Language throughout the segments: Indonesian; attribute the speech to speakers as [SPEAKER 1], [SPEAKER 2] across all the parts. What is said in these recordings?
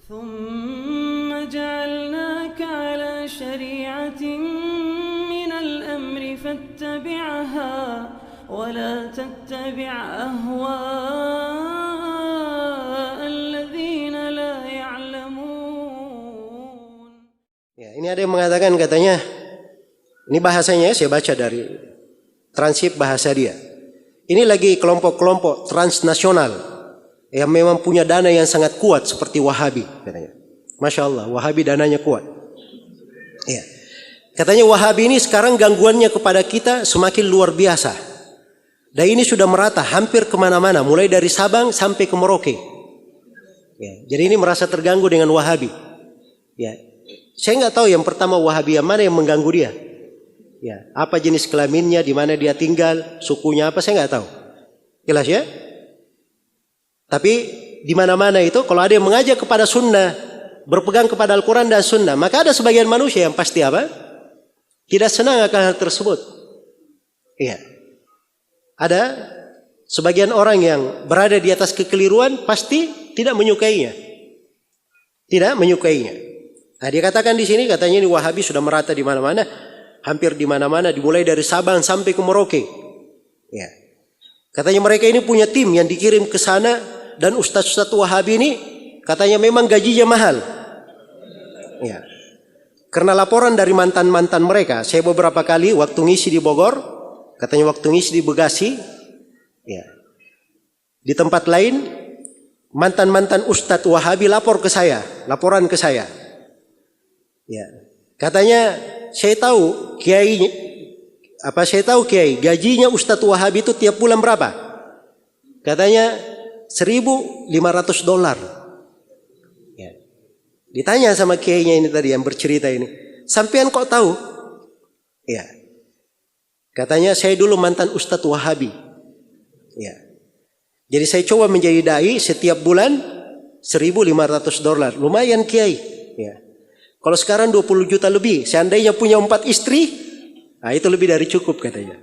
[SPEAKER 1] ثم جعلناك على شريعة من الأمر فاتبعها ولا تتبع أهواء الذين لا يعلمون.
[SPEAKER 2] Ya, ini ada yang mengatakan katanya, ini bahasanya saya baca dari transkrip bahasa dia. Ini lagi kelompok-kelompok transnasional yang memang punya dana yang sangat kuat seperti Wahabi katanya. Masya Allah, Wahabi dananya kuat. Ya. Katanya Wahabi ini sekarang gangguannya kepada kita semakin luar biasa. Dan ini sudah merata hampir kemana-mana, mulai dari Sabang sampai ke Merauke. Ya. Jadi ini merasa terganggu dengan Wahabi. Ya. Saya nggak tahu yang pertama Wahabi yang mana yang mengganggu dia. Ya. Apa jenis kelaminnya, di mana dia tinggal, sukunya apa, saya nggak tahu. Jelas ya? Tapi di mana-mana itu kalau ada yang mengajak kepada sunnah, berpegang kepada Al-Quran dan sunnah, maka ada sebagian manusia yang pasti apa? Tidak senang akan hal tersebut. Iya. Ada sebagian orang yang berada di atas kekeliruan pasti tidak menyukainya. Tidak menyukainya. Nah, dia katakan di sini katanya ini Wahabi sudah merata di mana-mana, hampir di mana-mana, dimulai dari Sabang sampai ke Merauke. Ya. Katanya mereka ini punya tim yang dikirim ke sana. Dan ustaz-ustaz Wahabi ini katanya memang gajinya mahal. Ya. Karena laporan dari mantan-mantan mereka, saya beberapa kali waktu ngisi di Bogor, katanya waktu ngisi di Bekasi, ya. Di tempat lain, mantan-mantan ustaz Wahabi laporan ke saya. Ya. Katanya saya tahu kiai gajinya ustaz Wahabi itu tiap bulan berapa? Katanya $1.500. Ya. Ditanya sama kiainya ini tadi yang bercerita ini, sampean kok tahu? Ya. Katanya saya dulu mantan ustadz Wahabi. Ya. Jadi saya coba menjadi dai setiap bulan $1.500. Lumayan kiai. Ya. Kalau sekarang 20 juta lebih, seandainya punya 4 istri, nah itu lebih dari cukup katanya.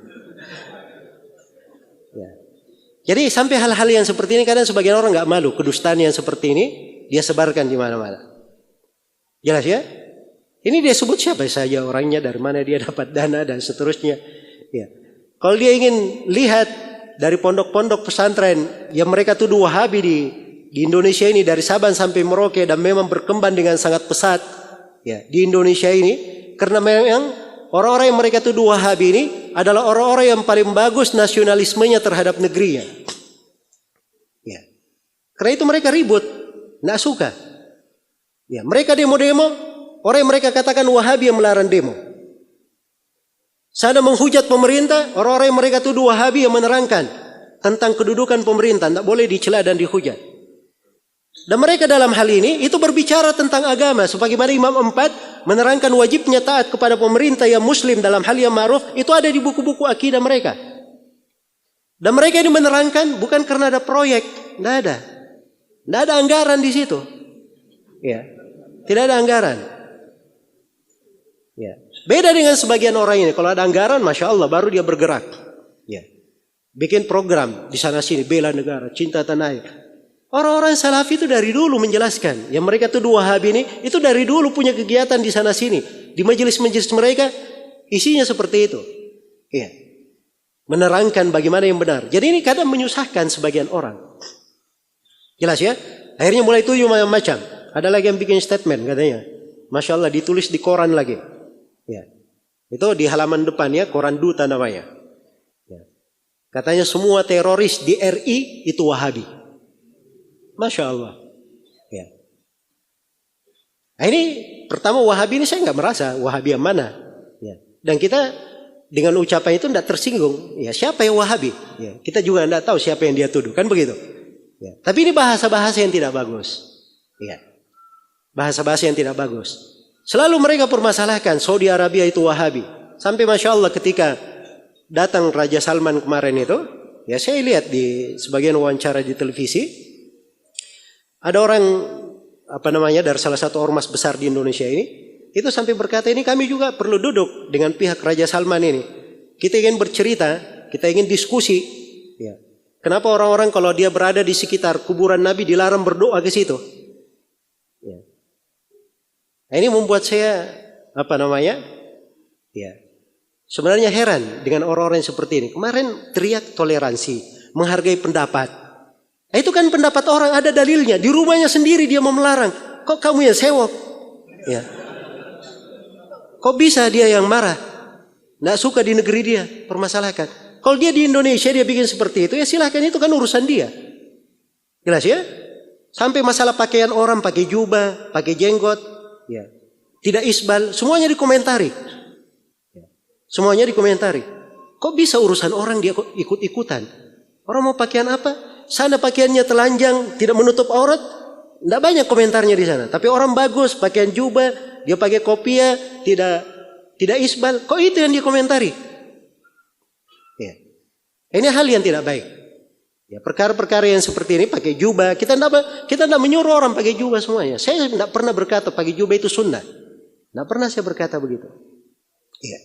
[SPEAKER 2] Ya. Jadi sampai hal-hal yang seperti ini kadang sebagian orang nggak malu, kedustaan yang seperti ini dia sebarkan di mana-mana. Jelas ya? Ini dia sebut siapa saja orangnya, dari mana dia dapat dana dan seterusnya. Ya. Kalau dia ingin lihat dari pondok-pondok pesantren yang mereka tuduh Wahabi di Indonesia ini dari Sabang sampai Merauke dan memang berkembang dengan sangat pesat ya di Indonesia ini, karena memang orang-orang yang mereka tuduh Wahabi ini adalah orang-orang yang paling bagus nasionalismenya terhadap negerinya. Ya. Karena itu mereka ribut, nggak suka. Ya, mereka demo-demo, orang yang mereka katakan Wahabi yang melarang demo. Sana menghujat pemerintah, orang-orang yang mereka tuduh Wahabi yang menerangkan tentang kedudukan pemerintah, tidak boleh dicela dan dihujat. Dan mereka dalam hal ini itu berbicara tentang agama, sebagaimana Imam 4 menerangkan wajibnya taat kepada pemerintah yang muslim dalam hal yang ma'ruf, itu ada di buku-buku akidah mereka. Dan mereka ini menerangkan bukan karena ada proyek, tidak ada anggaran di situ. Ya, tidak ada anggaran. Ya, beda dengan sebagian orang ini, kalau ada anggaran, masya Allah, baru dia bergerak. Ya, bikin program di sana sini, bela negara, cinta tanah air. Orang-orang Salafi itu dari dulu menjelaskan, yang mereka tuduh Wahabi ini, itu dari dulu punya kegiatan di sana sini. Di majelis-majelis mereka, isinya seperti itu. Iya. Menerangkan bagaimana yang benar. Jadi ini kadang menyusahkan sebagian orang. Jelas ya? Akhirnya mulai tujuh macam-macam. Ada lagi yang bikin statement katanya. Masya Allah, ditulis di koran lagi. Ya. Itu di halaman depan ya, koran Duta namanya. Ya. Katanya semua teroris di RI itu Wahabi. Masya Allah. Ya. Nah, ini pertama Wahabi ini saya nggak merasa Wahabi yang mana. Ya. Dan kita dengan ucapan itu tidak tersinggung. Ya, siapa yang Wahabi? Ya. Kita juga tidak tahu siapa yang dia tuduh. Kan begitu. Ya. Tapi ini bahasa-bahasa yang tidak bagus. Ya. Bahasa-bahasa yang tidak bagus. Selalu mereka permasalahkan Saudi Arabia itu Wahabi. Sampai Masya Allah ketika datang Raja Salman kemarin itu, ya saya lihat di sebagian wawancara di televisi, ada orang dari salah satu ormas besar di Indonesia ini, itu sampai berkata ini kami juga perlu duduk dengan pihak Raja Salman ini. Kita ingin bercerita, kita ingin diskusi. Ya. Kenapa orang-orang kalau dia berada di sekitar kuburan Nabi dilarang berdoa ke situ? Ya. Nah, ini membuat saya ya, sebenarnya heran dengan orang-orang yang seperti ini. Kemarin teriak toleransi, menghargai pendapat. Nah, itu kan pendapat orang, ada dalilnya. Di rumahnya sendiri dia mau melarang. Kok kamu yang sewok? Ya. Kok bisa dia yang marah? Nggak suka di negeri dia, permasalahkan. Kalau dia di Indonesia dia bikin seperti itu, ya silahkan, itu kan urusan dia. Jelas ya? Sampai masalah pakaian orang, pakai jubah, pakai jenggot, ya, tidak isbal, semuanya dikomentari. Semuanya dikomentari. Kok bisa urusan orang dia ikut-ikutan? Orang mau pakaian apa? Sana pakaiannya telanjang, tidak menutup aurat, tidak banyak komentarnya di sana. Tapi orang bagus, pakaian jubah, dia pakai kopiah, tidak isbal, kok itu yang dikomentari? Ya. Ini hal yang tidak baik. Ya, perkara-perkara yang seperti ini pakai jubah, kita tidak menyuruh orang pakai jubah semuanya. Saya tidak pernah berkata pakai jubah itu sunnah. Tidak pernah saya berkata begitu. Ya.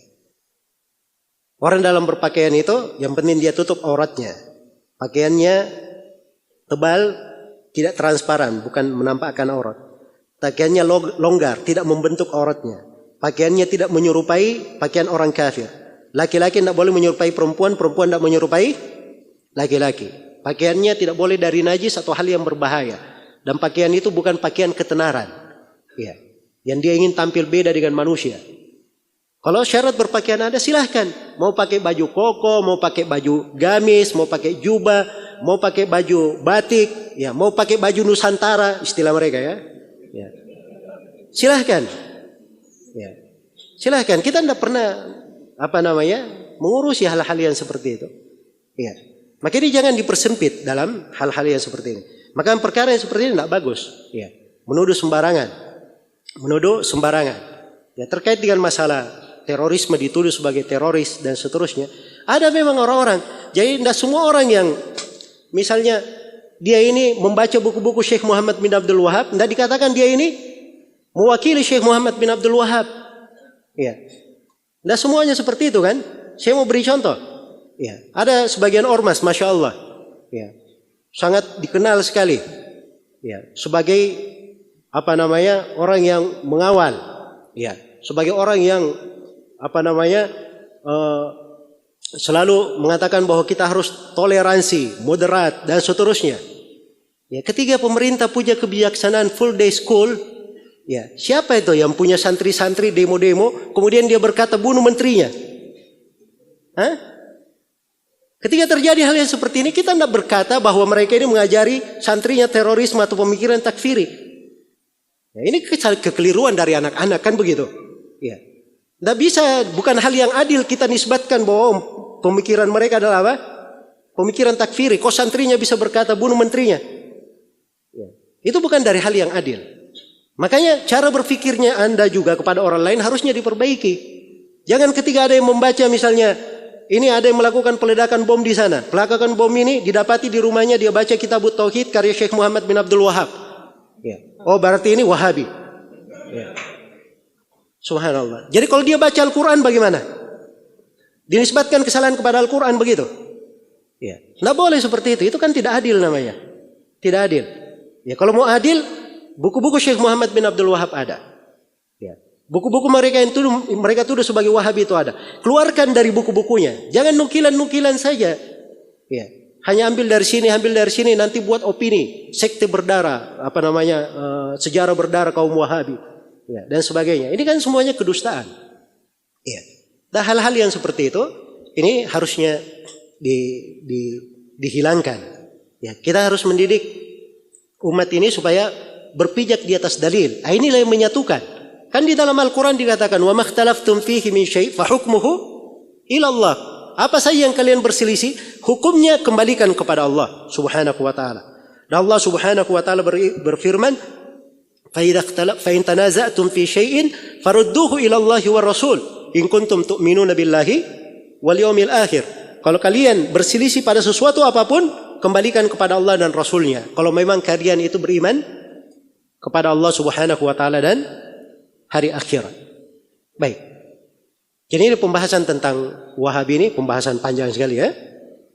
[SPEAKER 2] Orang dalam berpakaian itu yang penting dia tutup auratnya. Pakaiannya tebal, tidak transparan, bukan menampakkan aurat. Pakaiannya longgar, tidak membentuk auratnya. Pakaiannya tidak menyerupai pakaian orang kafir. Laki-laki tidak boleh menyerupai perempuan, perempuan tidak menyerupai laki-laki. Pakaiannya tidak boleh dari najis atau hal yang berbahaya. Dan pakaian itu bukan pakaian ketenaran. Ya. Yang dia ingin tampil beda dengan manusia. Kalau syarat berpakaian ada, silahkan. Mau pakai baju koko, mau pakai baju gamis, mau pakai jubah, mau pakai baju batik, ya, mau pakai baju Nusantara, istilah mereka ya. Ya. Silahkan. Ya. Silahkan. Kita tidak pernah mengurusi hal-hal yang seperti itu. Ya. Maka ini jangan dipersempit dalam hal-hal yang seperti ini. Maka perkara yang seperti ini tidak bagus. Ya. Menuduh sembarangan. Ya, terkait dengan masalah terorisme, dituduh sebagai teroris dan seterusnya. Ada memang orang-orang. Jadi tidak semua orang yang misalnya dia ini membaca buku-buku Syekh Muhammad bin Abdul Wahab, tidak dikatakan dia ini mewakili Syekh Muhammad bin Abdul Wahab. Ya. Tidak semuanya seperti itu kan. Saya mau beri contoh. Ya, ada sebagian ormas, masya Allah, ya, sangat dikenal sekali, ya, sebagai orang yang mengawal, ya, sebagai orang yang selalu mengatakan bahwa kita harus toleransi, moderat dan seterusnya. Ya, ketika pemerintah punya kebijaksanaan full day school, ya, siapa itu yang punya santri-santri demo-demo, kemudian dia berkata bunuh menterinya? Hah? Ketika terjadi hal yang seperti ini, kita tidak berkata bahwa mereka ini mengajari santrinya terorisme atau pemikiran takfiri. Ya, ini kekeliruan dari anak-anak, kan begitu? Ya. Tidak bisa, bukan hal yang adil kita nisbatkan bahwa pemikiran mereka adalah apa? Pemikiran takfiri. Kok santrinya bisa berkata bunuh menterinya? Ya. Itu bukan dari hal yang adil. Makanya cara berfikirnya Anda juga kepada orang lain harusnya diperbaiki. Jangan ketika ada yang membaca misalnya, ini ada yang melakukan peledakan bom di sana. Peledakan bom ini didapati di rumahnya, dia baca Kitabut Tauhid karya Syekh Muhammad bin Abdul Wahab. Ya. Oh, berarti ini Wahabi. Ya. Subhanallah. Jadi kalau dia baca Al-Quran bagaimana? Dinisbatkan kesalahan kepada Al-Quran begitu? Ya. Nggak boleh seperti itu. Itu kan tidak adil namanya. Tidak adil. Ya, kalau mau adil, buku-buku Syekh Muhammad bin Abdul Wahab ada. Ya. Buku-buku mereka tuduh sebagai Wahabi itu ada. Keluarkan dari buku-bukunya. Jangan nukilan-nukilan saja. Ya. Hanya ambil dari sini, nanti buat opini. Sekte berdarah, sejarah berdarah kaum Wahabi. Ya, dan sebagainya. Ini kan semuanya kedustaan. Ya. Dan hal-hal yang seperti itu, ini harusnya dihilangkan. Ya, kita harus mendidik umat ini supaya berpijak di atas dalil. Inilah yang menyatukan. Kan di dalam Al-Quran dikatakan, wa makhtalaftum fihi min syai' fa hukmuhu ila Allah. Apa saja yang kalian berselisih, hukumnya kembalikan kepada Allah Subhanahu wa taala. Dan Allah Subhanahu wa taala berfirman, fa in tanaza'tum fi syai'in farudduhu ila Allah wa Rasul in kuntum tu'minuna billahi wal yawmil akhir. Kalau kalian berselisih pada sesuatu apapun, kembalikan kepada Allah dan Rasulnya. Kalau memang kalian itu beriman kepada Allah Subhanahu wa taala dan hari akhirat. Baik. Jadi ini pembahasan tentang Wahabi ini pembahasan panjang sekali ya.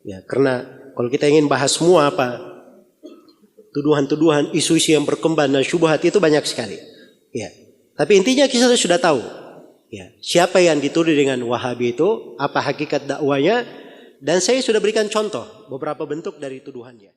[SPEAKER 2] Ya, karena kalau kita ingin bahas semua tuduhan-tuduhan, isu-isu yang berkembang dan syubhat itu banyak sekali. Ya. Tapi intinya kita sudah tahu ya, siapa yang dituduh dengan Wahabi itu, apa hakikat dakwanya, dan saya sudah berikan contoh beberapa bentuk dari tuduhannya.